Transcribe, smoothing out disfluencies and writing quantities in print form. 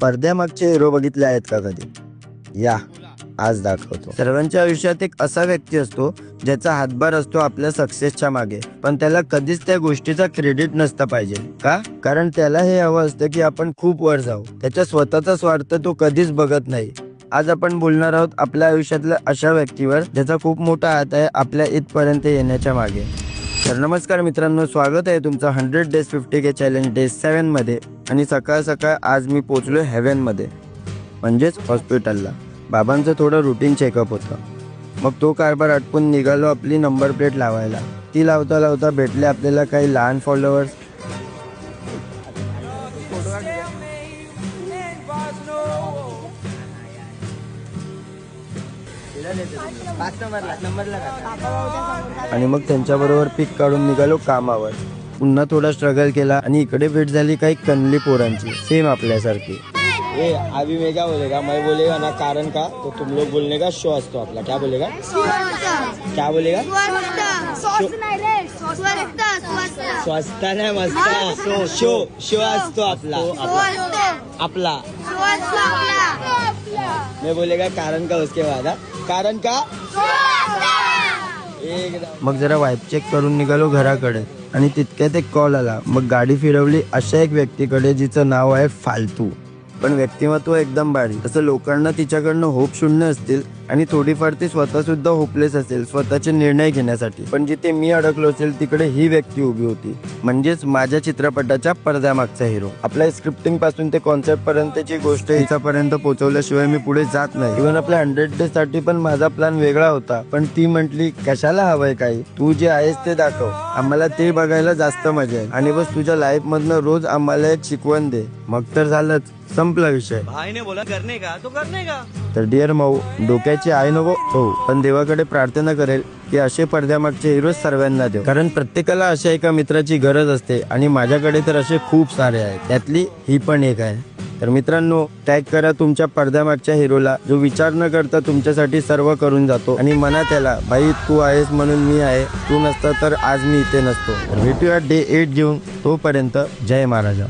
पडद्यामागचे hero बघितले आहेत का कधी? या आज दाखवतो। सर्वांच्या आयुष्यात एक असा व्यक्ती असतो ज्याचा हातभार असतो आपल्या सक्सेसच्या मागे, पण त्याला कधीच त्या गोष्टीचा क्रेडिट नसता पाहिजे का? कारण त्याला हे हवं असतं की आपण खूप वर जाऊ, त्याच्या स्वतःचा स्वार्थ तो कधीच बघत नाही। आज आपण बोलणार आहोत आपल्या आयुष्यातल्या अशा व्यक्तीवर ज्याचा खूप मोठा हात आहे आपल्या इथपर्यंत येण्याच्या मागे। तर नमस्कार मित्रांनो, स्वागत आहे तुमचं 100 days 50K चॅलेंज डे 7 मध्ये। आणि सकाळ सकाळ आज मी पोचलोय हेवन मध्ये, म्हणजेच हॉस्पिटलला। बाबांचं थोडं रुटीन चेकअप होतं, मग तो कारभार आटपून निघालो आपली नंबर प्लेट लावायला। ती लावता लावता भेटले आपल्याला काही लहान फॉलोअर्स। आणि मग त्यांच्याबरोबर पिक काढून निघालो कामावर। पुन्हा थोडा स्ट्रगल केला आणि इकडे भेट झाली काही कनली पोरांची, सेम आपल्यासारखी। ए अभी मैं क्या बोलेगा, मैं बोलेगा ना कारण का, तो तुम लोग बोलने का शो असतो आपला। क्या बोलेगा? क्या बोलेगा? स्वस्त नाही मस्त शो शो असतो आपला आपला। मैं बोलेगा कारण का, उसके बाद कारण का एकदम। मग जरा वाईब चेक करून निघालो घराकडे आणि तितक्यात एक कॉल आला। मग गाडी फिरवली अशा एक व्यक्तीकडे जिचं नाव आहे फालतू, पण व्यक्तिमत्व एकदम भारी। तसं लोकांना तिच्याकडनं होप शून्य असतील आणि थोडीफार ती स्वतः सुद्धा होपलेस असेल स्वतःचे निर्णय घेण्यासाठी, पण जिथे मी अडकलो असेल तिकडे ही व्यक्ती उभी होती, म्हणजेच माझ्या चित्रपटाच्या पडद्यामागचा हिरो। आपल्या स्क्रिप्टिंग पासून ते कॉन्सेप्ट पर्यंतची गोष्ट हिच्यापर्यंत पोहोचवल्याशिवाय मी पुढे जात नाही। इव्हन आपल्या 100 days साठी पण माझा प्लॅन वेगळा होता, पण ती म्हटली कशाला हवंय काही, तू जे आहेस ते दाखव, आम्हाला ते बघायला जास्त मजा आहे आणि बस तुझ्या लाईफ मधनं रोज आम्हाला एक शिकवण दे। मग तर झालंच, संपला विषय। भाईने बोला करने का तो करने का। तर डिअर माऊ, डोक्याची आई नको हो, पण देवाकडे प्रार्थना करेल की असे पडद्यामागचे हिरो सर्वांना देव, कारण प्रत्येकाला अशा एका मित्राची गरज असते आणि माझ्याकडे तर असे खूप सारे आहेत, त्यातली ही पण एक आहे। तर मित्रांनो, टॅग करा तुमच्या पडद्यामागच्या हिरोला, जो विचार न करता तुमच्यासाठी सर्व करून जातो आणि म्हणा त्याला, भाई तू आहेस म्हणून मी आहे, तू नसता तर आज मी इथे नसतो। तर भेटूया डे 8 घेऊन, तोपर्यंत जय महाराजा।